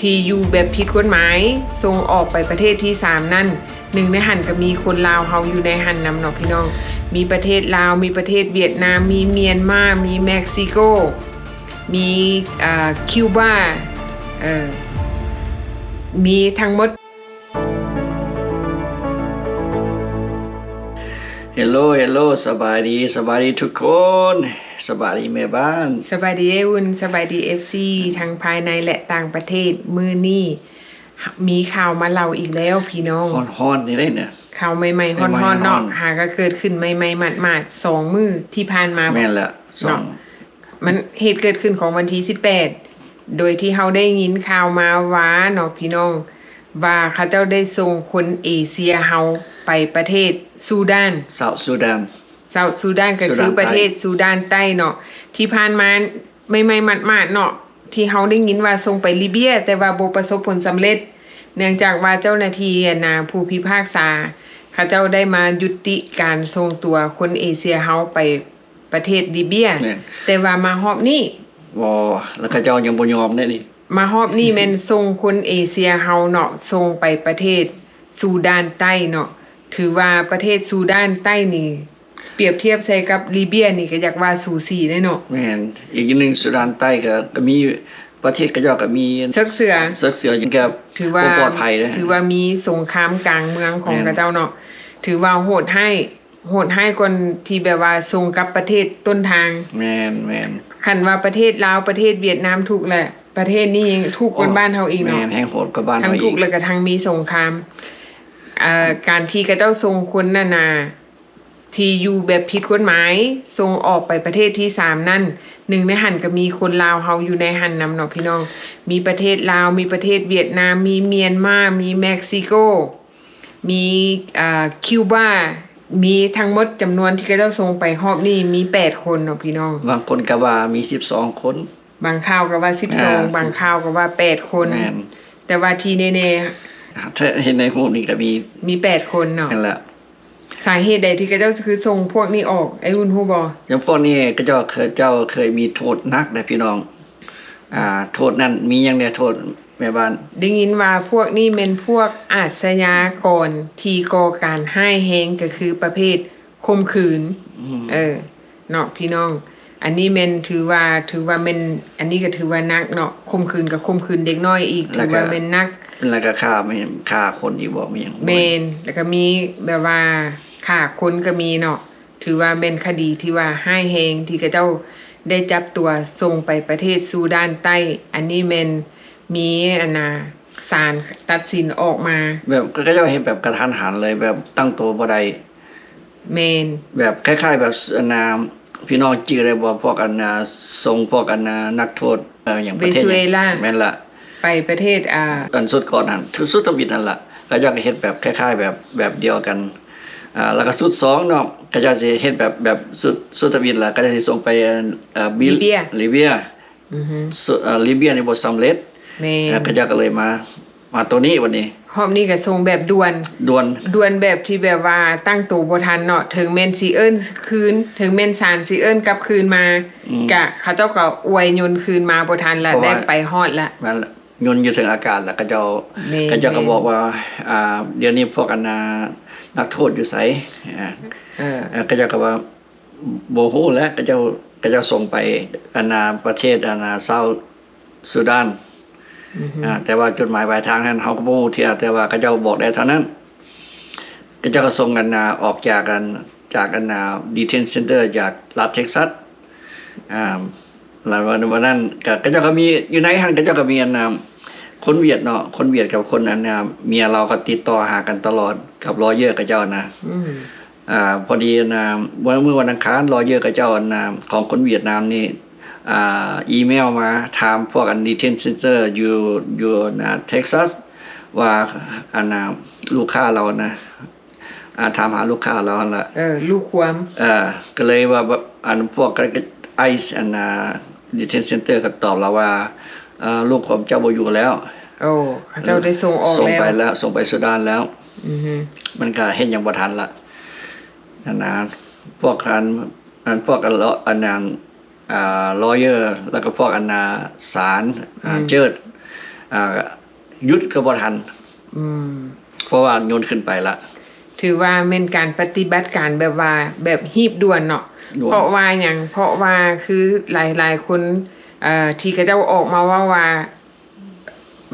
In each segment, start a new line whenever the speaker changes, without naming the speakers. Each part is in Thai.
ที่อยู่แบบผิดกฎหมายส่งออกไปประเทศที่3นั่นหนึ่งในหันก็มีคนลาวเฮาอยู่ในหันนำเนาะพี่น้องมีประเทศลาวมีประเทศเวียดนามมีเมียนมามีเม็กซิโกมีคิวบามีทั้งหมด
เฮลโลสบายดีทุกคน สบายดีแม่บ้าน
สบายดีอุ่นสบายดี FC ทั้งภายในและต่างประเทศมื้อนี้มีข่าวมาเล่าอีกแล้วพี่น้อง
ฮ้อนๆนี่ได้เนี่ย
ข่าวใหม่ๆฮ้อนๆเนาะหาก็เกิดขึ้นใหม่ๆหมาดๆ2มื้อที่ผ่านมา
แม่นละ
เนาะมันเหตุเกิดขึ้นของวันที่18โดยที่เฮาได้ยินข่าวมาว่าเนาะพี่น้องว่าเขาเจ้าได้ส่งคนเอเชียเฮาไปประเทศซูดาน
เซาท์ซูดาน
ก็คือประเทศซูดานใต้เนาะที่ผ่านมาไม่หมาดๆเนาะที่เฮาได้ยินว่าส่งไปลิเบียแต่ว่าบ่ประสบผลสำเร็จเนื่องจากว่าเจ้าหน้าที่ผู้พิพากษาเขาเจ้าได้มายุติการส่งตัวคนเอเชียเฮาไปประเทศลิเบียแต่ว่ามารอบนี้
แล้วเขาเจ้ายังบ่ยอมได้นี่
มารอบนี้แม่นส่งคนเอเชียเฮาเนาะส่งไปประเทศซูดานใต้เนาะถือว่าประเทศซูดานใต้นี่เปรียบเทียบใส่กับลิเบียนี่ก็อยากว่าสูสีได้เนาะ
แม่นอีกนึงซูดานใต้ก็มีประเทศก็ก็มี
ซักเสือ
ยังกับ
ถือว่า
ปลอดภัยนะ
ถือว่ามีสงครามกลางเมืองของกระเจ้าเนาะถือว่าโหดให้คนที่แบบว่าส่งกับประเทศต้นทาง
แม่น
คันว่าประเทศลาวประเทศเวียดนามถูกแหละประเทศนี้ยังถูกกว่าบ้านเฮาอีกเนาะ
แม่นแห่งโหดกว่าบ้านเฮาอีก
ทั้งถูกแล้วก็ทั้งมีสงครามการที่กระเจ้าส่งคนที่อยู่แบบผิดกฎหมายส่งออกไปประเทศที่3นั่นหนึ่งในหันก็มีคนลาวเฮาอยู่ในหันนำเนาะพี่น้องมีประเทศลาวมีประเทศเวียดนามมีเมียนมามีเม็กซิโกมีคิวบามีทั้งหมดจำนวนที่กระเจ้าส่งไปรอบนี้มี8คนเนาะพี่น้อง
บางคนก็ว่ามี12คน
บางข่าวก็ว่า12บางข่าวก็ว่า8คนแต่ว่าที่แน่
ๆถ้าเห็นในรูปนี้ก็มี
8คนเนาะ
นั่นแหละ
สาเหตุใดที่กระเจ้าคือส่งพวกนี้ออกไอ้อุ่นฮู้บ่
อย่างพวกนี้ก็เจ้าเคยมีโทษหนักนะพี่น้องโทษนั้นมีอย่างเนี่ยโทษแม่บ้าน
ได้ยินว่าพวกนี้เป็นพวกอาชญากรที่ก่อการร้ายแรงก็คือประเภทข่มขืนเนาะพี่น้องอันนี้แม่นถือว่าแม่นอันนี้ก็ถือว่านักเนาะข่มขืนกับข่มขืนเด็กน้อยอีกถือว่าแม่นนัก
แล้วก็ฆ่าคนอีกบ่มีหยัง
แม่นแล้วก็มีแบบว่าฆ่าคนก็มีเนาะถือว่าเป็นคดีที่ว่าร้ายแรงที่กระเจ้าได้จับตัวส่งไปประเทศซูดานใต้อันนี้แม่นมีศาลตัดสินออกมา
แบบก็เจ้าเห็นแบบกระทันหันเลยแบบตั้งตัวบ่ได้
แมน
แบบคล้ายๆแบบพี่น้องจื้อได้บ่พวกส่งพวกนักโทษอย่างประเทศแม่นล่ะ
ไปประเทศ
ตอนสุดก่อนนั้นสุดทวิตนั่นล่ะก็เจ้าก็เฮ็ดแบบคล้ายๆแบบเดียวกันแล้วก็สุด2เนาะก็จะสิเฮ็ดแบบสุดทวิตล่ะก็จะสิส่งไปลิเบียลิเบียนี่บ่สำเร็จ
แม่
ก็จะก็เลยมาตัวนี้วันนี้
รอบนี้ก็ส่งแบบด่วนแบบที่แบบว่าตั้งตัวบ่ทันเนาะถึงแม่นสิเอิ้นคืนถึงแม่นศาลสิเอิ้นกลับคืนมากะเขาเจ้าก็อวยยนต์คืนมาบ่ทันแล้วได้ไปฮอดแล้ว
มันยนต์อยู่ถึงอากาศแล้วก็เจ้าก็บอกว่าเดี๋ยวนี้พวกนักโทษอยู่ไสก็เจ้าก็ว่าบ่ฮู้แล้วก็เจ้าส่งไปประเทศเซาท์ซูดานแต่ว่าจุดหมายปลายทางนั้นเฮาก็บ่ฮู้ที่แต่ว่าเขาเจ้าบอกได้เท่านั้นเขาเจ้าก็ส่งกันออกจากdetention center จากรัฐเท็กซัสแล้ววันนั้นก็เจ้าก็มีอยู่ในหั่นก็เจ้าก็มีคนเวียดเนาะคนเวียดกับคนเมียเราก็ติดต่อหากันตลอดกับลอเยอร์กับเจ้านะพอดีเมื่อวันอังคารลอเยอร์กับเจ้าของคนเวียดนามนี่อีเมลมาถามพวกdetention centerอยู่เท็กซัสว่าลูกค้าเรานะถามหาลูกค้าเราหั่นล่ะ
ลูกความ
ก็เลยว่าพวกไอซ์detention center ก็ตอบเราว่าลูกของเจ้าบ่อยู่แล้ว
เขาเจ้าได้ส่งออก
แล้วส่งไปซูดานแล้วมันก็เฮ็ดหยังบ่ทันละพวกlawyer แล้วก็พวกศาลเจิด อ่ายุดก็บ่ทัน
อืม
เพราะว่าโยนขึ้นไปละ
ถือว่าเป็นการปฏิบัติการแบบว่าแบบฮีบด่วนเนาะ
ด่วน
เพราะว่าอย่างเพราะว่าคือหลายๆคนที่เขาเจ้าออกมาว่า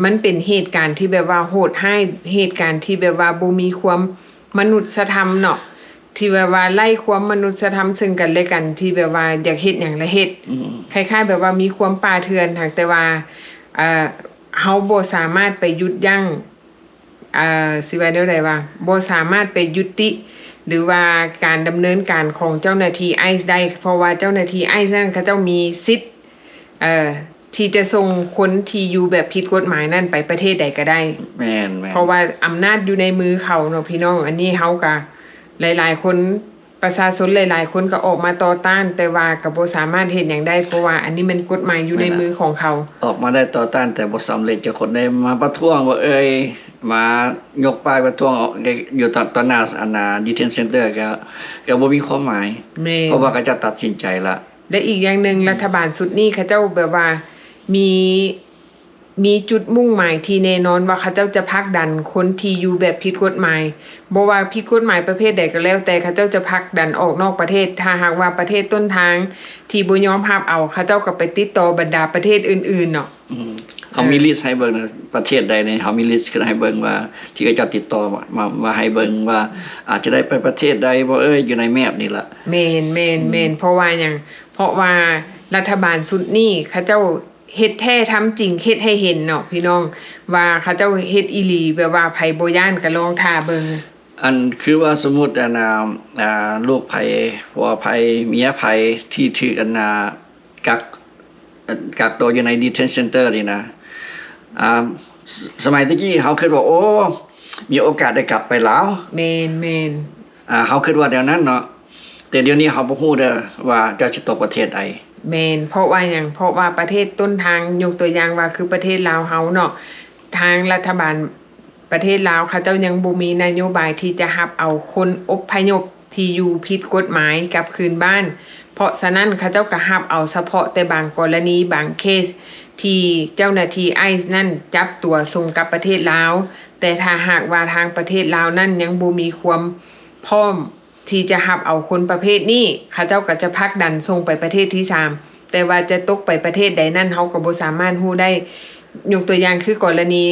มันเป็นเหตุการณ์ที่แบบว่าโหดร้ายเหตุการณ์ที่แบบว่าบ่มีความมนุษยธรรมเนาะที่แบบว่าไล่ความมนุษยธรรมซึ่งกันและกันที่แบบว่าอยากเฮ็ดหยังละเฮ็ด คล้ายๆแบบว่ามีความป่าเถื่อนค่ะแต่ว่าเฮาบ่สามารถไปหยุดยั้งสิว่าแนวใดว่าบ่สามารถไปยุติ หรือว่าการดำเนินการของเจ้าหน้าที่ไอซ์ได้เพราะว่าเจ้าหน้าที่ไอซ์นั่นเขาเจ้ามีสิทธิ์ที่จะส่งคนที่อยู่แบบผิดกฎหมายนั่นไปประเทศใดก็ได้
แม่น
เพราะว่าอำนาจอยู่ในมือเขาเนาะพี่น้องอันนี้เฮาก็หลายๆคนประชาชนหลายๆคนก็ออกมาต่อต้านแต่ว่าก็บ่สามารถเฮ็ดหยังได้เพราะว่าอันนี้มันกฎหมายอยู่ในมือของเขา
ออกมาได้ต่อต้านแต่บ่สำเร็จจะคนได้มาประท้วงว่าเอ้ยมายกป้ายประท้วงอยู่ตอนหน้าdetention center ก็บ่มีความหมาย
แม่
เพราะว่าก็จะตัดสินใจละ
และอีกอย่างหนึ่งรัฐบาลชุดนี้เขาเจ้าแบบว่ามีจุดมุ่งหมายที่แน่นอนว่าเขาเจ้าจะผลักดันคนที่อยู่แบบผิดกฎหมายบ่ว่าผิดกฎหมายประเภทใดก็แล้วแต่เขาเจ้าจะผลักดันออกนอกประเทศถ้าหากว่าประเทศต้นทางที่บ่ยอมรับเอาเขาเจ้าก็ไปติดต่อบรรดาประเทศอื่นๆเนาะ
เฮามีลิสต์ให้เบิ่งนะประเทศใดเนี่ยเฮามีลิสต์ขึ้นให้เบิ่งว่าที่เขาจะติดต่อมาให้เบิ่งว่าอาจจะได้ไปประเทศใดบ่อยู่ในแมปนี่ล่ะ
แม่นเพราะว่าหยังเพราะว่ารัฐบาลชุดนี้เขาเจ้าเฮ็ดแท้ทำจริงเฮ็ดให้เห็นเนาะพี่น้องว่าเขาเจ้าเฮ็ดอีหลีแบบว่าไผบ่ย้านก็ลองท่าเบิ่ง
อันคือว่าสมมุติลูกไผผัวไผเมียไผที่ถูกกักตัวอยู่ใน detention center นี่นะสมัยตะกี้เขาคิดว่าโอ้มีโอกาสได้กลับไปลาว
แม่น
เขาคิดว่าเดี๋ยวนั้นเนาะแต่เดี๋ยวนี้เขาบ่ฮู้เด้อว่าจะสิตกประเทศใด
แม่นเพราะว่าหยังเพราะว่าประเทศต้นทางยกตัวอย่างว่าคือประเทศลาวเฮาเนาะทางรัฐบาลประเทศลาวเขาเจ้ายังบ่มีนโยบายที่จะรับเอาคนอพยพที่อยู่ผิดกฎหมายกลับคืนบ้าน เพราะฉะนั้นเขาเจ้าก็รับเอาเฉพาะแต่บางกรณีบางเคสที่เจ้าหน้าที่ไอซ์นั่นจับตัวส่งกลับประเทศลาวแต่ถ้าหากว่าทางประเทศลาวนั่นยังบ่มีความพร้อมที่จะรับเอาคนประเภทนี้เขาเจ้าก็จะผลักดันส่งไปประเทศที่3แต่ว่าจะตกไปประเทศใดนั่นเฮาก็บ่สามารถฮู้ได้ยกตัวอย่างคือกรณี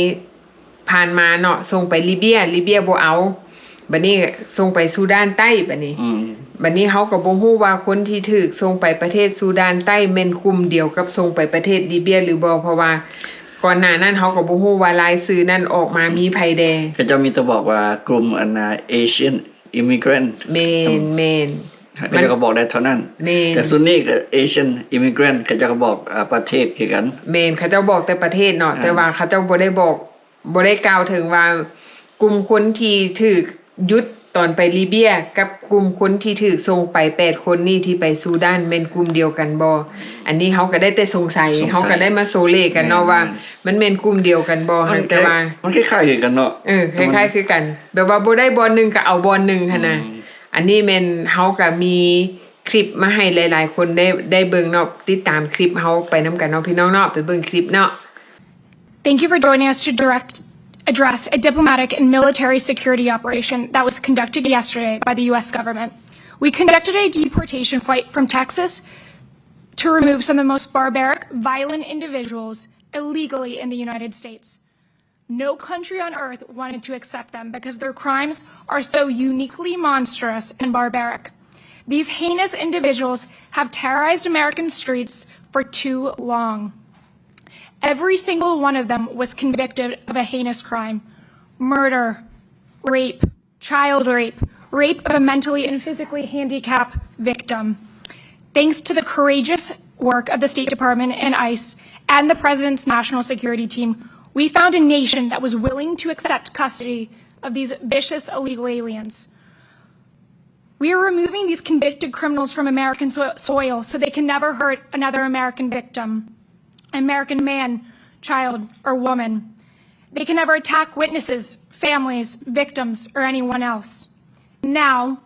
ผ่านมาเนาะส่งไปลิเบียบ่เอาบัดนี้ส่งไปซูดานใต้บัดนี้บัดนี้เฮาก็บ่ฮู้ว่าคนที่ถูกส่งไปประเทศซูดานใต้แม่นกลุ่มเดียวกับส่งไปประเทศลิเบียหรือบ่เพราะว่าก่อนหน้านั้นเฮาก็บ่ฮู้ว่ารายชื่อนั้นออกมามีไผแด
ก็จะมีแต่บอกว่ากลุ่มAsian immigrant
แม่น
ก็จะก็บอกได้เท่านั้น แต่ส่วนนี้ก็ Asian immigrant ก็จะก็บอกประเทศคือกัน
แม่นเขาเจ้าบอกแต่ประเทศเนาะแต่ว่าเขาเจ้าบ่ได้กล่าวถึงว่ากลุ่มคนที่ถูกยุดตอนไปลิเบียกับกลุ่มคนที่ถูกส่งไป8คนนี่ที่ไปซูดานแม่นกลุ่มเดียวกันบ่อันนี้เฮาก็ได้แต่สงสัยเฮาก็ได้มาโซเลกันเนาะว่ามันแม่นกลุ่มเดียวกันบ่แต่ว่า
มันคล้ายๆคือกันเนาะ
คล้ายๆคือกันแบบว่าบ่ได้บอลนึงก็เอาบอลนึงหั่นน่ะอันนี้แม่นเฮาก็มีคลิปมาให้หลายๆคนได้เบิ่งเนาะติดตามคลิปเฮาไปนํกันเนาะพี่น้องเนาะไปเบิ่งคลิปเนาะ
Thank you for joining us to address a diplomatic and military security operation that was conducted yesterday by the U.S. government. We conducted a deportation flight from Texas to remove some of the most barbaric, violent individuals illegally in the United States. No country on earth wanted to accept them because their crimes are so uniquely monstrous and barbaric. These heinous individuals have terrorized American streets for too long. Every single one of them was convicted of a heinous crime: murder, rape, child rape, rape of a mentally and physically handicapped victim. Thanks to the courageous work of the State Department and ICE and the President's national security team, we found a nation that was willing to accept custody of these vicious illegal aliens. We are removing these convicted criminals from American soil so they can never hurt another American victim, American man, child, or woman. They can never attack witnesses, families, victims, or anyone else. Now,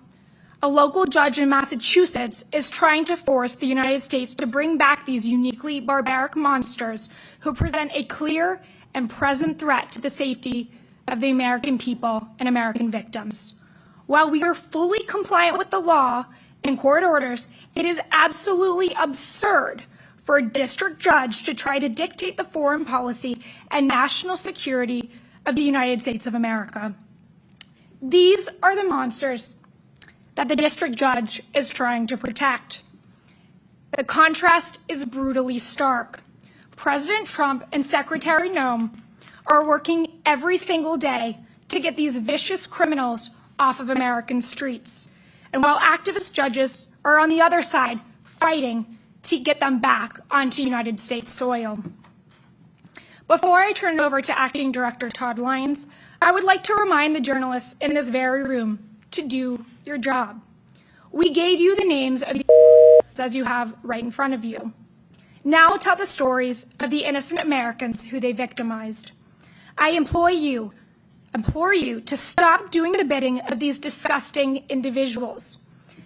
a local judge in Massachusetts is trying to force the United States to bring back these uniquely barbaric monsters who present a clear and present threat to the safety of the American people and American victims. While we are fully compliant with the law and court orders, it is absolutely absurd for a district judge to try to dictate the foreign policy and national security of the United States of America. These are the monsters that the district judge is trying to protect. The contrast is brutally stark. President Trump and Secretary Noem are working every single day to get these vicious criminals off of American streets. And while activist judges are on the other side fighting to get them back onto United States soil. Before I turn it over to Acting Director Todd Lyons, I would like to remind the journalists in this very room to do your job. We gave you the names of the as you have right in front of you. Now tell the stories of the innocent Americans who they victimized. I implore you to stop doing the bidding of these disgusting individuals.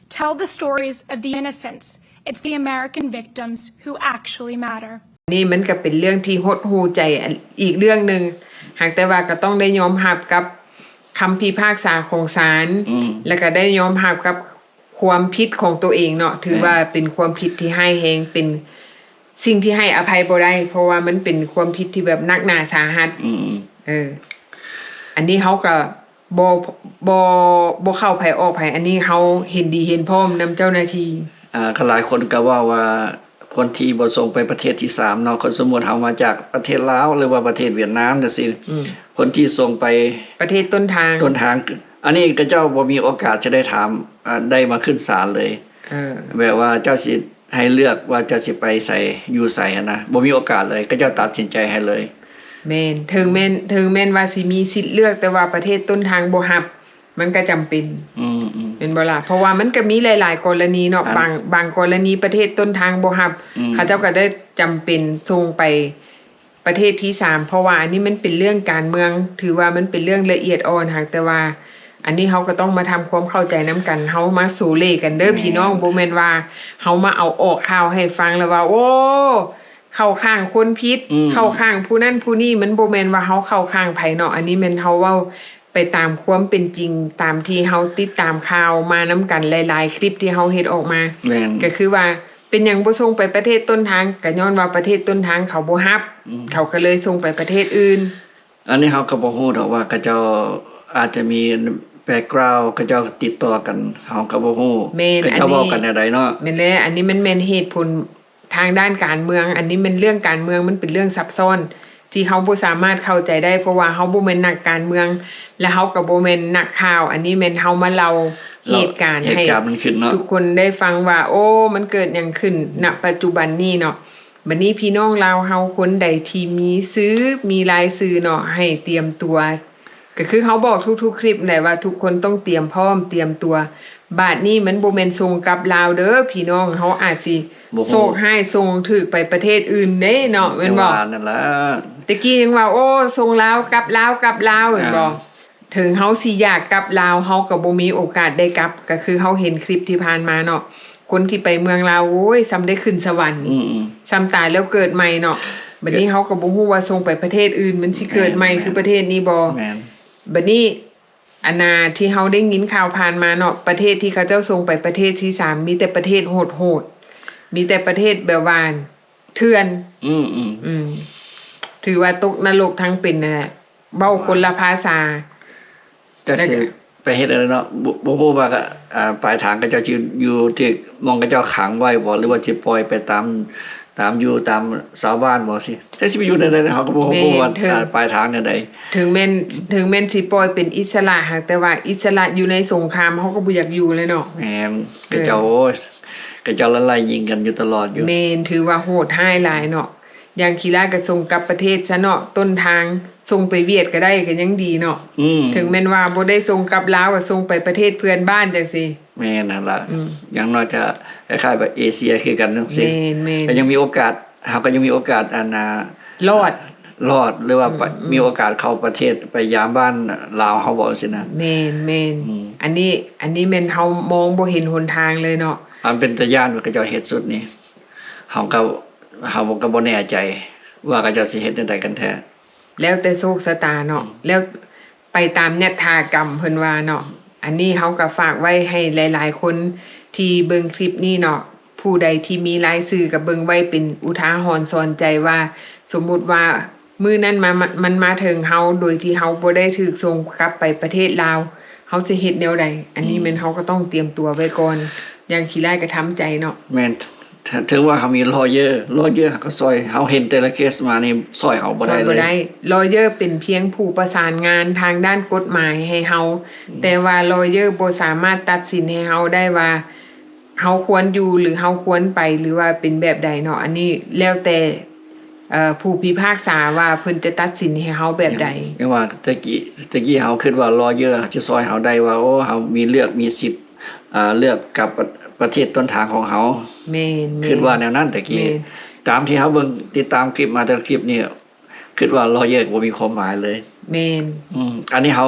Tell the stories of the innocents. It's the American victims who actually matter.
นี่มันก็เป็นเรื่องที่หดหู่ใจอีกเรื่องหนึ่งหากแต่ว่าก็ต้องได้ยอมรับกับคำพิพากษาของศาลแล้วก็ได้ยอมรับกับความผิดของตัวเองเนาะถือว่าเป็นความผิดที่ร้ายแรงเป็นสิ่งที่ให้อภัยบ่ได้เพราะว่ามันเป็นความผิดที่แบบหนักหนาสาหัสอันนี้เขาก็บ่เข้าไผออกไผอันนี้เขาเห็นดีเห็นพร้อมนำเจ้าหน้าที่
ก็หลายคนก็ว่าคนที่บ่ส่งไปประเทศที่3เนาะคนสมมุติเฮามาจากประเทศลาวหรือว่าประเทศเวียดนามจังซี่คนที่ส่งไป
ประเทศต้นทาง
อันนี้ก็เจ้าบ่มีโอกาสจะได้ถามได้มาขึ้นศาลเลยแบบว่าเจ้าสิให้เลือกว่าจะสิไปใส่อยู่ไสนะบ่มีโอกาสเลยก็เจ้าตัดสินใจให้เลย
แม่นถึงแม่นว่าสิมีสิทธิ์เลือกแต่ว่าประเทศต้นทางบ่รับมันก็จำเป็นเป็นบ่ล่ะเพราะว่ามันก็มีหลายๆกรณีเนาะบางกรณีประเทศต้นทางบ่รับเขาเจ้าก็ได้จำเป็นส่งไปประเทศที่3เพราะว่าอันนี้มันเป็นเรื่องการเมืองถือว่ามันเป็นเรื่องละเอียดอ่อนหากแต่ว่าอันนี้เขาก็ต้องมาทำความเข้าใจนํกันเฮามาสู่เลกันเด้อพี่น้องบ่แม่นว่าเฮามาเอาออกข่าวให้ฟังแล้วว่าโอ้เข้าข้างคนผิดเข้าข้างผู้นั้นผู้นี้มันบ่แม่นว่าเฮาเข้าข้างไผเนาะอันนี้แม่นเฮาเว้าไปตามความเป็นจริงตามที่เฮาติดตามข่าวมานํกันหลายๆคลิปที่เฮาเฮ็ดออกมาก็คือว่าเป็นหยังบ่ส่งไปประเทศต้นทางก็ย้อนว่าประเทศต้นทางเขาบ่รับเขาก็เลยส่งไปประเทศอื่น
อันนี้เฮาก็บ่ฮู้ดอกว่าเขาเจ้าอาจจะมีแบ็กกราวด์เขาเจ้าติดต่อกันเฮาก็บ่ฮู้เขาเจ้าเว้ากันแนวใดเนาะ
แม่นแหละอันนี้มันแม่นเหตุผลทางด้านการเมืองอันนี้มันเรื่องการเมืองมันเป็นเรื่องซับซ้อนที่เฮาบ่สามารถเข้าใจได้เพราะว่าเฮาบ่แม่นนักการเมืองและเฮาก็บ่แม่นนักข่าวอันนี้แม่นเฮามาเล่าเหตุการณ์ให้ทุกคนได้ฟังว่าโอ้มันเกิดหยังขึ้นณปัจจุบันนี้เนาะบัดนี้พี่น้องลาวเฮาคนใดที่มีซื้อมีรายซื้อเนาะให้เตรียมตัวก็คือเฮาบอกทุกๆคลิปแหละว่าทุกคนต้องเตรียมพร้อมเตรียมตัวบาดนี้มันบ่แม่นส่งกลับลาวเด้อพี่น้องเฮาอาจสิโศกให้ส่งถึกไปประเทศอื่นเด้เนาะแม่นบ่
นั่นล่ะ
ตะกี้ยังว่าโอ้ส่งลาวกลับลาวแม่นบ่ถึงเฮาสิอยากกลับลาวเฮาก็บ่มีโอกาสได้กลับก็คือเฮาเห็นคลิปที่ผ่านมาเนาะคนที่ไปเมืองลาวโอ้ยซ้ำได้ขึ้นสวรรค์ซ้ำตายแล้วเกิดใหม่เนาะบัดนี้เฮาก็บ่ฮู้ว่าส่งไปประเทศอื่นมันสิเกิดใหม่คือประเทศนี้บ่แม่นบัดนี้อันนาที่เฮาได้ยินข่าวผ่านมาเนาะประเทศที่เขาเจ้าส่งไปประเทศที่3มีแต่ประเทศโหดๆมีแต่ประเทศแบบว่าเถื่อนถือว่าตกนรกทั้งเป็นนั่นแหละเว้าคนละภาษา
จักสิไปเฮ็ดอะไรเนาะบ่ฮู้ว่าปลายทางก็เจ้าสิอยู่ที่มองก็เจ้าขังไว้บ่หรือว่าสิปล่อยไปตามอยู่ตามชาวบ้านบ่สิแต่สิไปอยู่ในใดเฮาก็บ่ฮู้ว่าปลายทางแนวใด
ถึงแม่นสิปล่อยเป็นอิสระหากแต่ว่าอิสระอยู่ในสงครามเฮาก็บ่อยากอยู่เลยเนาะ
แม่นก็เจ้าละลายยิงกันอยู่ตลอดอยู่
แม่นถือว่าโหดร้ายหลายเนาะอย่างขี้ราก็ส่งกลับประเทศซะเนาะต้นทางส่งไปเวียดก็ได้ก็ยังดีเนาะถึงแม้นว่าบ่ได้ส่งกลับลาวก็ส่งไปประเทศเพื่อนบ้านจังซี่
แม่นนั่นล่ะอย่างน้อยก็คล้ายๆแบบเอเชียคือกันจังซี่ก็ยังมีโอกาสเฮาก็ยังมีโอกาส
รอด
หรือว่ามีโอกาสเข้าประเทศไปยามบ้านลาวเฮาบ่ซินะ
แม่นอันนี้แม่นเฮามองบ่เห็นหนทางเลยเนาะ
มันเป็นตาย้านว่าเขาเจ้าเฮ็ดสุดนี่เฮาก็บ่แน่ใจว่าเขาเจ้าสิเฮ็ดจังได๋กันแท้
แล้วแต่โชคชะตาเนาะแล้วไปตามยถากรรมเพิ่นว่าเนาะอันนี้เฮาก็ฝากไว้ให้หลายๆคนที่เบิ่งคลิปนี้เนาะผู้ใดที่มีรายชื่อก็เบิ่งไว้เป็นอุทาหรณ์สอนใจว่าสมมุติว่ามื้อนั้นมันมาถึงเฮาโดยที่เฮาบ่ได้ถูกส่งกลับไปประเทศลาวเฮาสิเฮ็ดแนวใดอันนี้แม่นเฮาก็ต้องเตรียมตัวไว้ก่อนอย่างขี้ไล่ก็ทำใจเนาะ
แม่นถึงว่าเขามีลอเยอร์ก็ซอยเฮาเห็นแต่ละเคสมานี่ซอยเฮาบ่ได้เลย
ลอเยอร์เป็นเพียงผู้ประสานงานทางด้านกฎหมายให้เฮาแต่ว่าลอเยอร์บ่สามารถตัดสินให้เฮาได้ว่าเฮาควรอยู่หรือเฮาควรไปหรือว่าเป็นแบบใดเนาะอันนี้แล้วแต่ผู้พิพากษาว่าเพิ่นจะตัดสินให้เฮาแบบใด
ว่าตะกี้เฮาคิดว่าลอเยอร์จะซอยเฮาได้ว่าโอ้เฮามีเลือกมีสิทธิ์เลือกกับประเทศต้นทางของเฮา
แม่น
คิดว่าแนวนั้นตะกี้ตามที่เฮาเบิ่งติดตามคลิปมาแต่ละคลิปนี่คิดว่าลอเยอร์บ่มีความหมายเลย
แม่น
อันนี้เฮา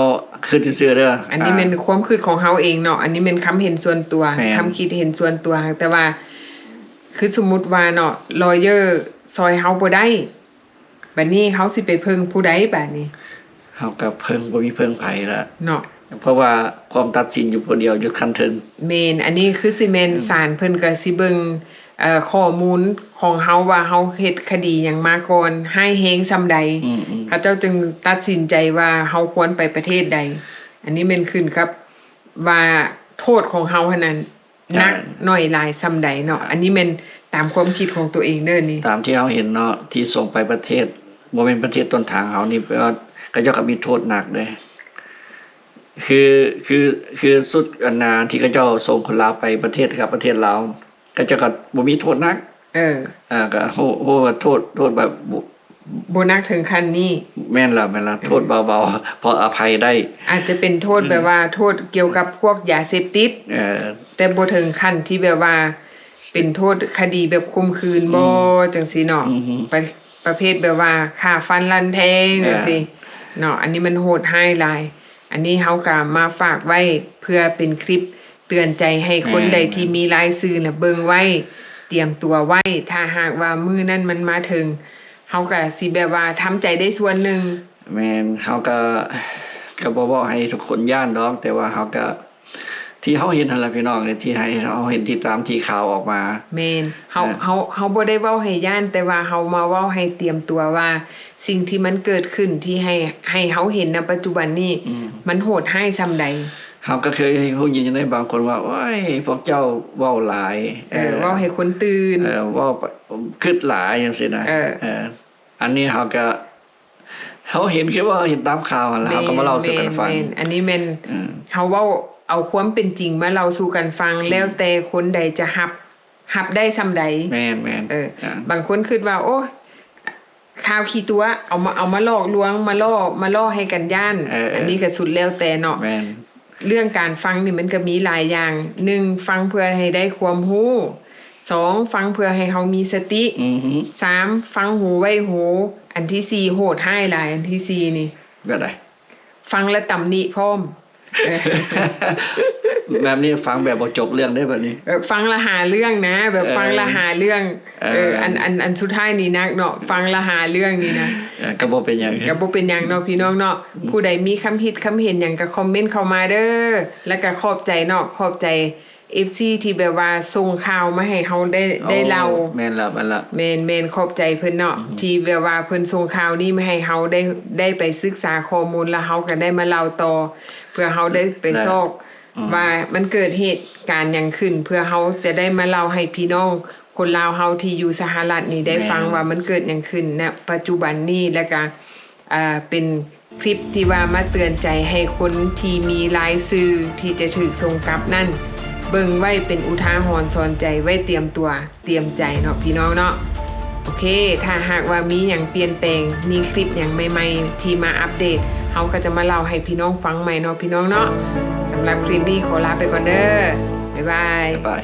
คิดซื่อๆเด้อ
อันนี้เป็นความคิดของเฮาเองเนาะอันนี้เป็นคำเห็นส่วนตัวคำคิดเห็นส่วนตัวแต่ว่าคือสมมุติว่าเนาะลอเยอร์ซอยเฮาบ่ได้บัดนี้เฮาสิไปเพิ่งผู้ใดบัดนี้
เฮาก็เพิ่งบ่มีเพิ่งไผละ
เนาะ
เพราะว่าความตัดสินอยู่ผู้เดียวอยู่คันถึง
แม่นอันนี้คือสิแม่นศาลเพิ่นก็สิเบิ่งข้อมูลของเฮาว่าเฮาเฮ็ดคดีหยังมาก่อนให้แฮงซำใดเขาเจ้าจึงตัดสินใจว่าเฮาควรไปประเทศใดอันนี้แม่นขึ้นกับว่าโทษของเฮาเท่านั้นนักน้อยหลายซำใดเนาะอันนี้แม่นตามความคิดของตัวเองเด้อนี่
ตามที่เฮาเห็นเนาะที่ส่งไปประเทศบ่แม่นประเทศต้นทางเฮานี่ก็เจ้าก็มีโทษหนักเด้คือสุดอันนาที่เขาเจ้าส่งคนลาวไปประเทศกับประเทศลาวก็เจ้าก็บ่มีโทษหนักก็โหโทษแบบ
บ่นักถึงขั้นนี้
แม่นล่ะโทษเบาๆพออภัยได้
อาจจะเป็นโทษแบบว่าโทษเกี่ยวกับพวกยาเสพติดแต่บ่ถึงขั้นที่แบบว่าเป็นโทษคดีแบบข่มขืนบ่จังซี่เนาะประเภทแบบว่าฆ่าฟันรันแทงจังซี่เนาะอันนี้มันโหดร้ายหลายอันนี้เฮาก็มาฝากไว้เพื่อเป็นคลิปเตือนใจให้คนใดที่มีรายชื่อน่ะเบิ่งไว้เตรียมตัวไว้ถ้าหากว่ามื้อนั้นมันมาถึงเฮาก็สิแบบว่าทำใจได้ส่วนหนึ่ง
แม่นเฮาก็บ่บอกให้ทุกคนย่านดอกแต่ว่าเฮาก็ที่เฮาเห็นนั่นล่ะพี่น้องที่ให้เฮาเห็นที่ตามที่ข่าวออกมา
แม่นเฮาบ่ได้เว้าให้ย่านแต่ว่าเฮามาเว้าให้เตรียมตัวว่าสิ่งที่มันเกิดขึ้นที่ให้เฮาเห็นณปัจจุบันนี้มันโหดร้ายส่ำใด
เฮาก็เคยฮู้ยินได้บางคนว่าโอ้ยพวกเจ้าเว้าหลาย
เว้าให้คนตื่น
เว้าคิดหลายจังซี่นะอันนี้เฮาก็เฮาเห็นคือว่าเห็นตามข่าวแล้วเฮาก็มาเล่าสู่กันฟัง
อันนี้แม่นเฮาเว้าเอาความเป็นจริงมาเล่าสู่กันฟังแล้วแต่คนใดจะรับได้ซำใด
แม่น
บางคนคิดว่าโอ้ข่าวขี้ตัวเอามาลอกลวงมาล่อให้กันย่านอันนี้ก็สุดแล้วแต่เนาะเรื่องการฟังนี่มันก็มีหลายอย่าง1ฟังเพื่อให้ได้ความรู้2ฟังเพื่อให้เฮามีสติ3ฟังหูไว้หูอันที่4โหดร้ายหลายอันที่4นี่
แบบใด
ฟังและตำหนิพร้อม
แบบนี้ฟังแบบบ่จบเรื่องได้แบบนี้
ฟังละหาเรื่องนะแบบฟังละหาเรื่องอันสุดท้ายนี่นักเนาะฟังละหาเรื่องนี่นะ
ก็บ่เป็นหยัง
เนาะพี่น้องเนาะผู้ใดมีคำคิดคำเห็นหยังก็คอมเมนต์เข้ามาเด้อแล้วก็ขอบใจเนาะขอบใจ FC ที่แบบว่าส่งข่าวมาให้เฮาได้เล่า
แม่นล่ะ
แม่นขอบใจเพิ่นเนาะที่แบบว่าเพิ่นส่งข่าวนี้มาให้เฮาได้ไปศึกษาข้อมูลแล้วเฮาก็ได้มาเล่าต่อเพื่อเฮาได้ไปซอกว่ามันเกิดเหตุการณ์หยังขึ้นเพื่อเฮาจะได้มาเล่าให้พี่น้องคนลาวเฮาที่อยู่สหรัฐนี่ได้ฟังว่ามันเกิดหยังขึ้นณปัจจุบันนี้แล้วก็เป็นคลิปที่ว่ามาเตือนใจให้คนที่มีรายชื่อที่จะถูกส่งกลับนั่นเบิ่งไว้เป็นอุทาหรณ์สอนใจไว้เตรียมตัวเตรียมใจเนาะพี่น้องเนาะโอเคถ้าหากว่ามีหยังเปลี่ยนแปลงมีคลิปหยังใหม่ๆที่มาอัปเดตเฮาก็จะมาเล่าให้พี่น้องฟังใหม่เนาะพี่น้องเนาะสำหรับคลิปนี้ขอลาไปก่อนเด้อบ๊ายบาย